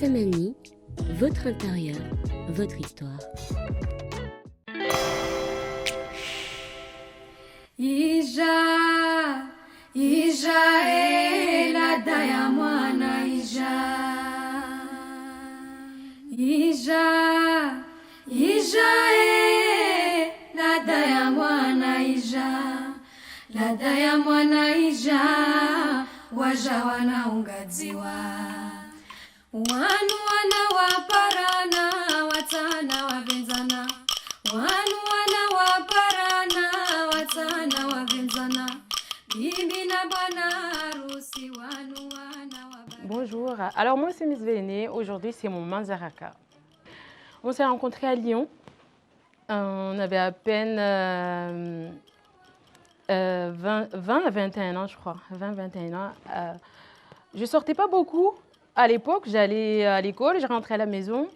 Samani, votre intérieur, votre histoire. Ija, Ija ladha ya mwana Ija. Ija, Ija ladha ya mwana Ija. Ladha ya mwana Ija, waja wanaungadziwa. Wanu wanawaparana, watana wavenzana. Wanu wanawaparana, watana wavenzana. Bibi na bwana harusi, wanu wanawaparana. Bonjour, alors moi c'est Miss Véné, aujourd'hui c'est mon Manzaraka. On s'est rencontrés à Lyon, on avait à peine 20 à 21 ans je crois, 20-21 ans. Je sortais pas beaucoup à l'époque, j'allais à l'école, je rentrais à la maison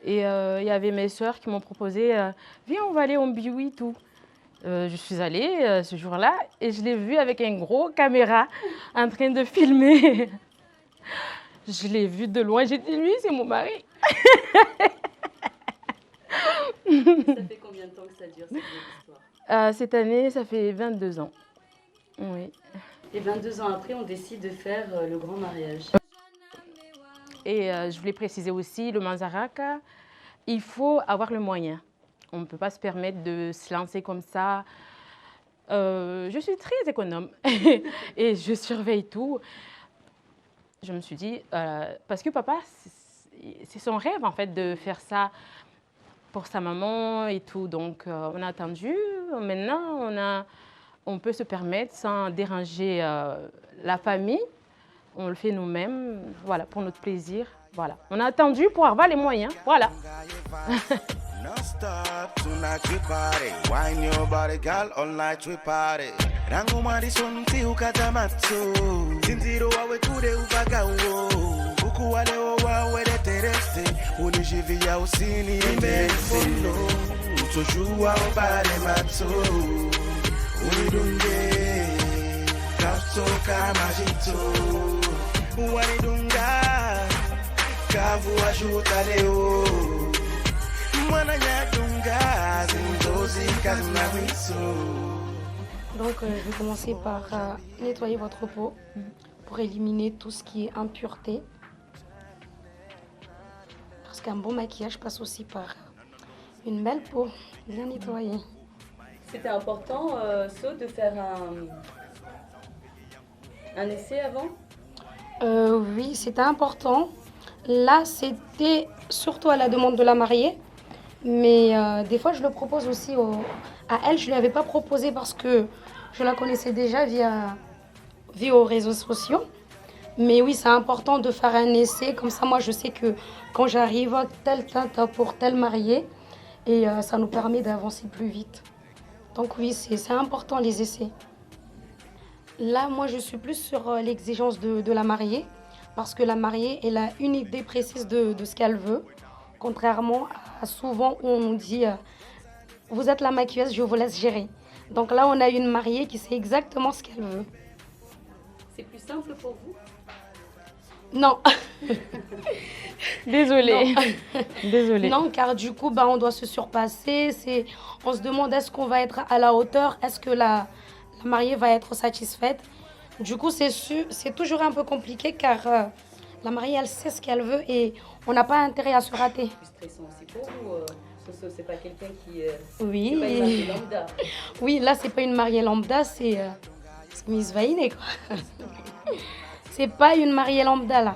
et il y avait mes sœurs qui m'ont proposé viens on va aller au Mbiwi tout. Je suis allée ce jour-là et je l'ai vu avec un gros caméra en train de filmer. Je l'ai vu de loin, j'ai dit lui c'est mon mari. Ça fait combien de temps que ça dure cette histoire? Cette année ça fait 22 ans. Oui. Et 22 ans après on décide de faire le grand mariage. Et je voulais préciser aussi, le Manzaraka, il faut avoir le moyen. On ne peut pas se permettre de se lancer comme ça. Je suis très économe et je surveille tout. Je me suis dit, parce que papa, c'est son rêve en fait de faire ça pour sa maman et tout. Donc on a attendu, maintenant on peut se permettre sans déranger la famille. On le fait nous-mêmes, voilà, pour notre plaisir. Voilà. On a attendu pour avoir les moyens, voilà. Wanidunga kavu washuta leo mwana nyadunga zindozi kazina wiso. Donc je vais commencer par nettoyer votre peau pour éliminer tout ce qui est impureté. Parce qu'un bon maquillage passe aussi par une belle peau bien nettoyée. C'était important, So, de faire un essai avant? Oui, c'était important. Là, c'était surtout à la demande de la mariée. Mais des fois, je le propose aussi à elle. Je ne lui avais pas proposé parce que je la connaissais déjà via aux réseaux sociaux. Mais oui, c'est important de faire un essai. Comme ça, moi, je sais que quand j'arrive, telle teinte pour telle mariée. Et ça nous permet d'avancer plus vite. Donc oui, c'est important les essais. Là, moi, je suis plus sur l'exigence de la mariée. Parce que la mariée, elle a une idée précise de ce qu'elle veut. Contrairement à souvent où on nous dit vous êtes la maquilleuse, je vous laisse gérer. Donc là, on a une mariée qui sait exactement ce qu'elle veut. C'est plus simple pour vous? Non. Désolée. Non. Désolée. Non, car du coup, on doit se surpasser. On se demande est-ce qu'on va être à la hauteur, est-ce que la mariée va être satisfaite. Du coup, c'est toujours un peu compliqué car la mariée, elle sait ce qu'elle veut et on n'a pas intérêt à se rater. C'est stressant aussi pour vous. C'est pas quelqu'un qui... Oui. C'est pas une mariée lambda. Oui, là, c'est pas une mariée lambda, c'est Miss Vaine, quoi. C'est pas une mariée lambda, là.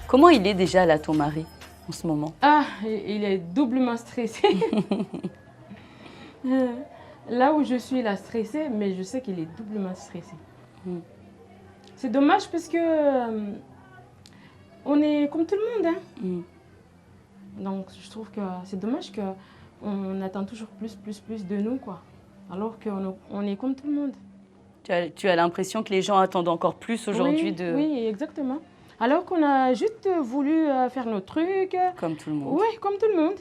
Comment il est déjà là, ton mari, en ce moment? Ah, il est doublement stressé. Là où je suis, il est stressé, mais je sais qu'il est doublement stressé. C'est dommage parce que on est comme tout le monde. Hein. Donc je trouve que c'est dommage qu'on attend toujours plus de nous, quoi. Alors qu'on est comme tout le monde. Tu as l'impression que les gens attendent encore plus aujourd'hui oui, de... Oui, exactement. Alors qu'on a juste voulu faire nos trucs. Comme tout le monde. Oui, comme tout le monde.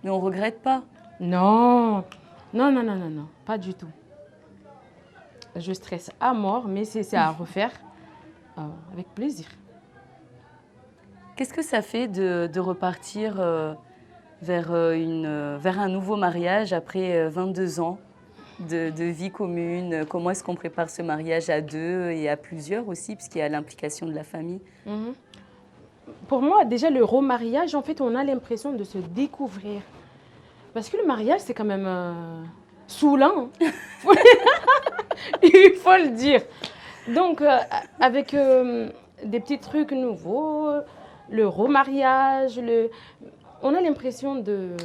Mais on regrette pas. Non, pas du tout. Je stresse à mort, mais c'est à refaire avec plaisir. Qu'est-ce que ça fait de repartir vers un nouveau mariage après 22 ans de vie commune? Comment est-ce qu'on prépare ce mariage à deux et à plusieurs aussi, puisqu'il y a l'implication de la famille? Pour moi, déjà, le remariage, en fait, on a l'impression de se découvrir. Parce que le mariage, c'est quand même saoulant. Il faut le dire. Donc, avec des petits trucs nouveaux, le remariage, on a l'impression de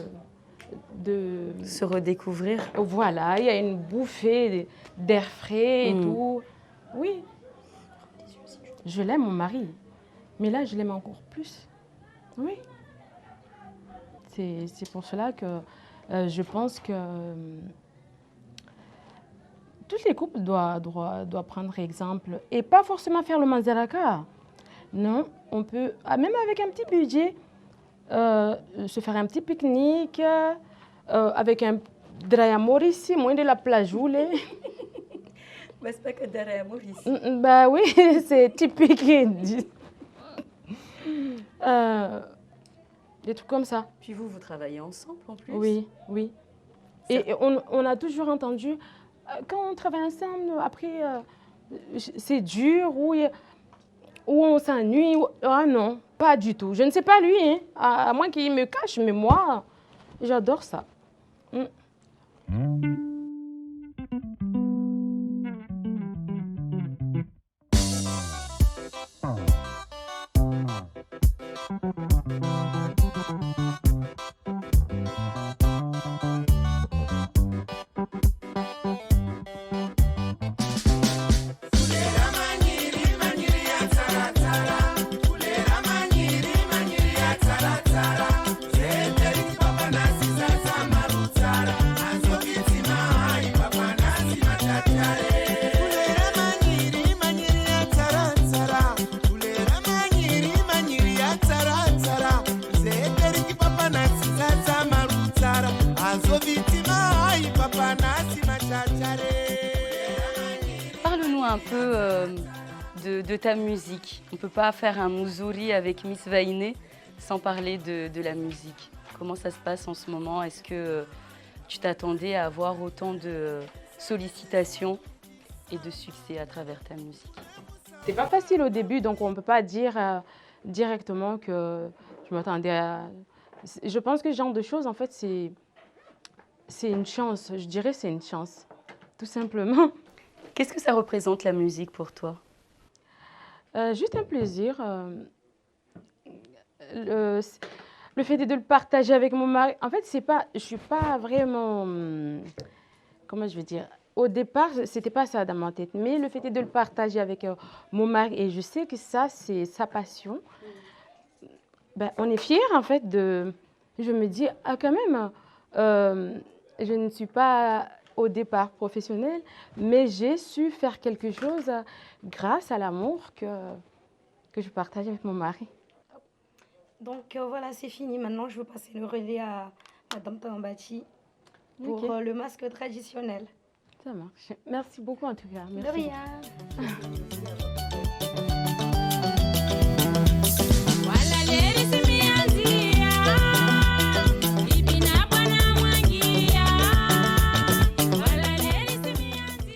se redécouvrir. Voilà, il y a une bouffée d'air frais et tout. Oui, je l'aime, mon mari. Mais là, je l'aime encore plus. Oui. C'est pour cela que je pense que toutes les couples doivent prendre exemple et pas forcément faire le manzaraka. Non, on peut, même avec un petit budget, se faire un petit pique-nique avec un draya ici, moins de la plage roulée. Mais c'est pas que draya ici. Bah oui, c'est typique. Des trucs comme ça. Puis vous travaillez ensemble en plus? Oui, oui. Et on a toujours entendu, quand on travaille ensemble, après, c'est dur, ou on s'ennuie. Ah non, pas du tout. Je ne sais pas lui, hein, à moins qu'il me cache, mais moi, j'adore ça. Parle-nous un peu de ta musique. On ne peut pas faire un Muzuri avec Miss Vainé sans parler de la musique. Comment ça se passe en ce moment? Est-ce que tu t'attendais à avoir autant de sollicitations et de succès à travers ta musique? C'est pas facile au début, donc on ne peut pas dire directement que je m'attendais à... Je pense que ce genre de choses, en fait, c'est une chance. Je dirais c'est une chance, tout simplement. Qu'est-ce que ça représente la musique pour toi? Juste un plaisir. Le fait de le partager avec mon mari. En fait, je ne suis pas vraiment... comment je vais dire? Au départ, ce n'était pas ça dans ma tête. Mais le fait de le partager avec mon mari, et je sais que ça, c'est sa passion. Ben, on est fiers, en fait, de... Je me dis, ah, quand même, je ne suis pas au départ professionnelle, mais j'ai su faire quelque chose grâce à l'amour que je partage avec mon mari. Donc voilà, c'est fini. Maintenant, je veux passer le relais à Madame Tambati pour le masque traditionnel. Ça marche. Merci beaucoup en tout cas. Merci. De rien.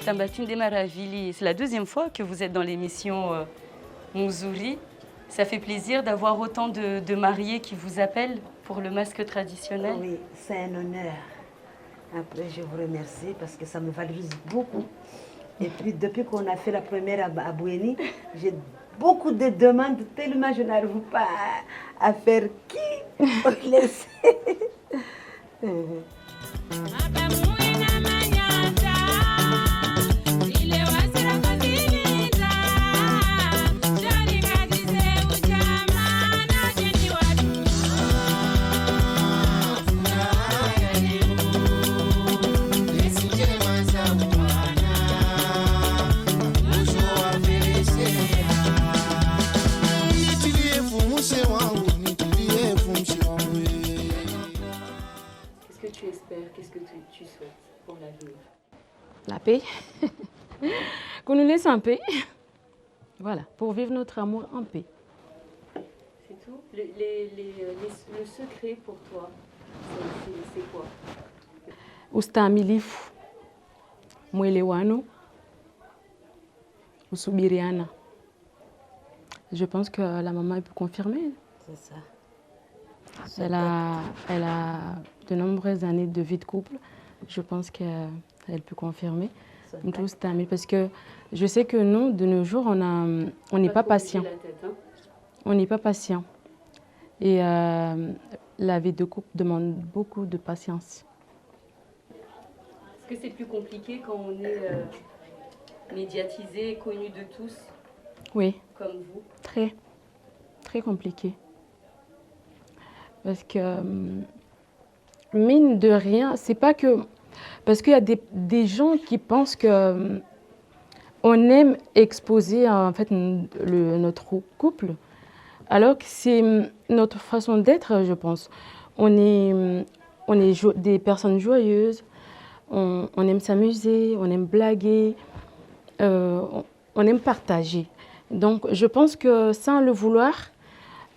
Tambati Ndemaravili, c'est la deuxième fois que vous êtes dans l'émission Muzuri. Ça fait plaisir d'avoir autant de mariés qui vous appellent pour le masque traditionnel. Oui, c'est un honneur. Après, je vous remercie parce que ça me valorise beaucoup. Et puis, depuis qu'on a fait la première à Bouéni, j'ai beaucoup de demandes, tellement je n'arrive pas à faire qui pour laisser. père, qu'est-ce que tu souhaites pour l'avenir? La paix. Qu'on nous laisse en paix. Voilà, pour vivre notre amour en paix. C'est tout? Le secret pour toi, c'est quoi? Ustahimilifu, mwelewano, usubiriana. Je pense que la maman elle peut confirmer. C'est ça. Elle a de nombreuses années de vie de couple. Je pense qu'elle peut confirmer. Tout ustahimili, parce que je sais que nous, de nos jours, on n'est pas patient. On n'est pas patient. Et la vie de couple demande beaucoup de patience. Est-ce que c'est plus compliqué quand on est médiatisé, connu de tous? Oui. Comme vous? Très, très compliqué. Parce que, mine de rien, c'est pas que... Parce qu'il y a des gens qui pensent que on aime exposer en fait notre couple, alors que c'est notre façon d'être, je pense. On est des personnes joyeuses, on aime s'amuser, on aime blaguer, on aime partager. Donc je pense que sans le vouloir,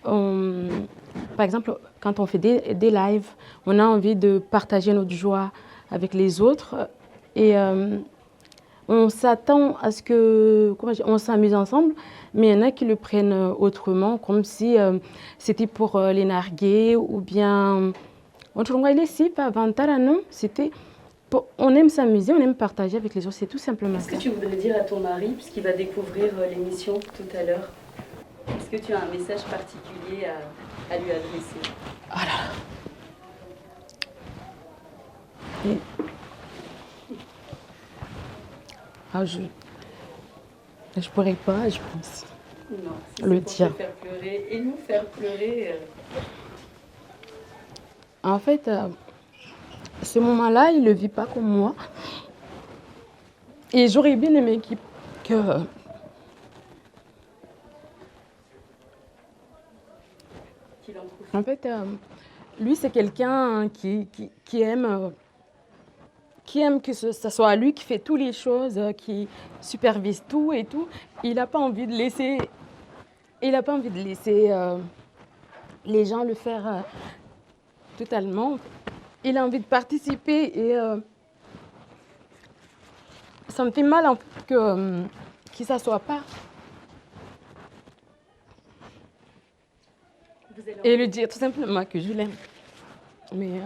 par exemple, quand on fait des lives, on a envie de partager notre joie avec les autres et on s'attend à ce que, on s'amuse ensemble, mais il y en a qui le prennent autrement, comme si c'était pour les narguer ou bien c'était on aime s'amuser, on aime partager avec les autres, c'est tout simplement ça. Qu'est-ce que tu voudrais dire à ton mari, puisqu'il va découvrir l'émission tout à l'heure? Est-ce que tu as un message particulier à lui adresser? Voilà. Je pourrais pas, je pense. Non, si le pour dire. Te faire pleurer et nous faire pleurer. En fait, ce moment-là, il ne le vit pas comme moi. Et j'aurais bien aimé que en fait, lui, c'est quelqu'un qui aime que ce soit lui qui fait toutes les choses, qui supervise tout et tout. Il n'a pas envie de laisser, les gens le faire totalement. Il a envie de participer et ça me fait mal en fait qu'il ne s'assoie pas. Et lui dire tout simplement que je l'aime. Mais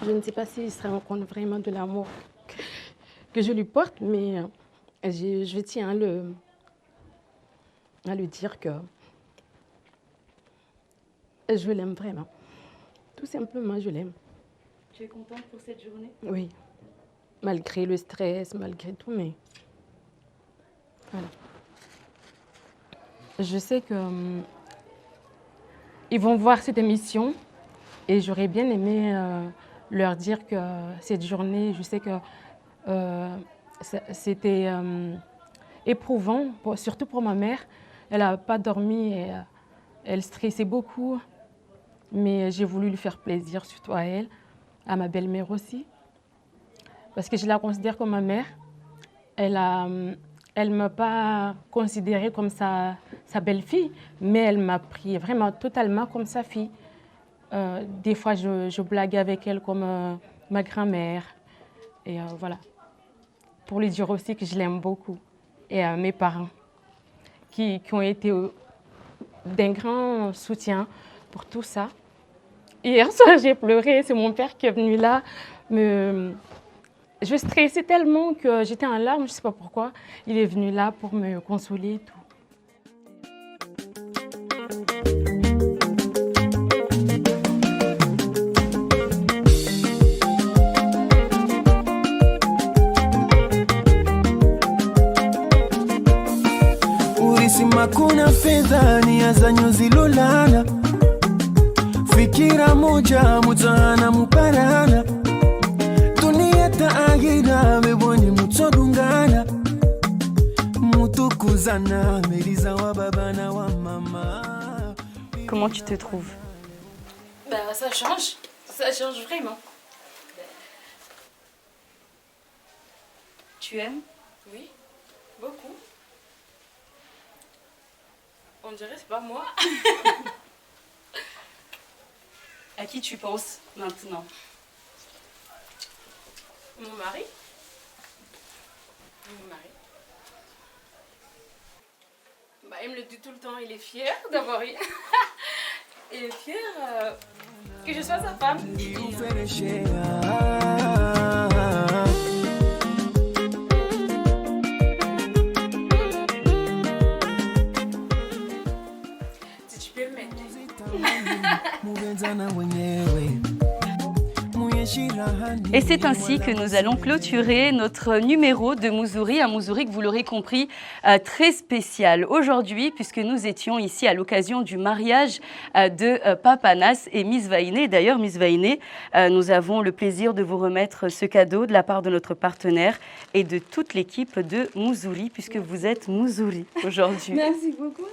je ne sais pas s'il se rend compte vraiment de l'amour que je lui porte, mais je tiens à le dire que je l'aime vraiment. Tout simplement, je l'aime. Tu es contente pour cette journée? Oui. Malgré le stress, malgré tout, mais voilà. Je sais que ils vont voir cette émission et j'aurais bien aimé leur dire que cette journée, je sais que c'était éprouvant, surtout pour ma mère. Elle n'a pas dormi et elle stressait beaucoup, mais j'ai voulu lui faire plaisir, surtout à elle, à ma belle-mère aussi, parce que je la considère comme ma mère. Elle ne m'a pas considérée comme sa belle-fille, mais elle m'a pris vraiment totalement comme sa fille. Des fois, je blague avec elle comme ma grand-mère. Et voilà. Pour lui dire aussi que je l'aime beaucoup. Et mes parents, qui ont été d'un grand soutien pour tout ça. Hier soir, j'ai pleuré. C'est mon père qui est venu là. Je stressais tellement que j'étais en larmes, je ne sais pas pourquoi. Il est venu là pour me consoler et tout. Ulisema kuna fedha nia za nyuzi lolana, fikira moja mutana muparana, dunia taagira meboni mutodungana, mutukuzana meriza wa baba na wa mama. Comment tu te trouves? Bah, ça change vraiment. Tu aimes? Oui, beaucoup. On dirait c'est pas moi. À qui tu penses maintenant? Mon mari. Mon mari. Bah, il me le dit tout le temps, il est fier d'avoir eu. Il est fier que je sois sa femme. Si tu peux m'aider. Et c'est ainsi que nous allons clôturer notre numéro de Mouzouri, un Mouzouri que vous l'aurez compris, très spécial aujourd'hui, puisque nous étions ici à l'occasion du mariage de Papa Nas et Miss Vainé. D'ailleurs, Miss Vainé, nous avons le plaisir de vous remettre ce cadeau de la part de notre partenaire et de toute l'équipe de Mouzouri, puisque vous êtes Mouzouri aujourd'hui. Merci beaucoup.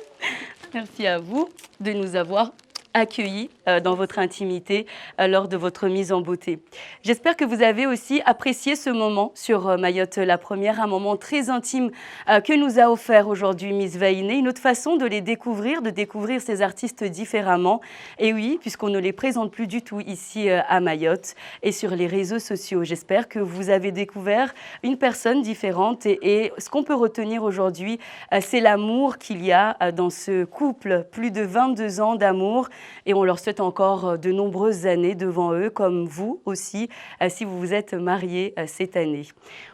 Merci à vous de nous avoir accueillis dans votre intimité lors de votre mise en beauté. J'espère que vous avez aussi apprécié ce moment sur Mayotte la Première, un moment très intime que nous a offert aujourd'hui Miss Vainé, une autre façon de les découvrir, de découvrir ces artistes différemment. Et oui, puisqu'on ne les présente plus du tout ici à Mayotte et sur les réseaux sociaux. J'espère que vous avez découvert une personne différente et ce qu'on peut retenir aujourd'hui, c'est l'amour qu'il y a dans ce couple, plus de 22 ans d'amour. Et on leur souhaite encore de nombreuses années devant eux, comme vous aussi, si vous vous êtes mariés cette année.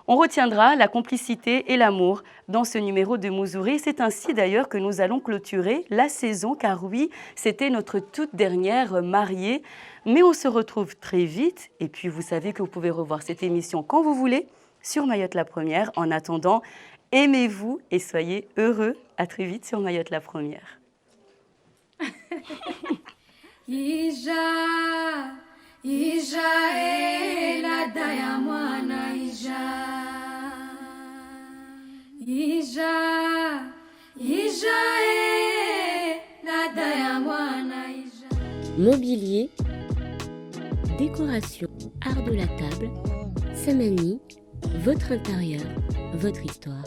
On retiendra la complicité et l'amour dans ce numéro de Mouzouri. C'est ainsi d'ailleurs que nous allons clôturer la saison, car oui, c'était notre toute dernière mariée. Mais on se retrouve très vite. Et puis vous savez que vous pouvez revoir cette émission quand vous voulez sur Mayotte la Première. En attendant, aimez-vous et soyez heureux. À très vite sur Mayotte la Première. Ija ladha ya mwana Ija ladha ya mwana Ija. Mobilier, décoration, art de la table, Samani, votre intérieur, votre histoire.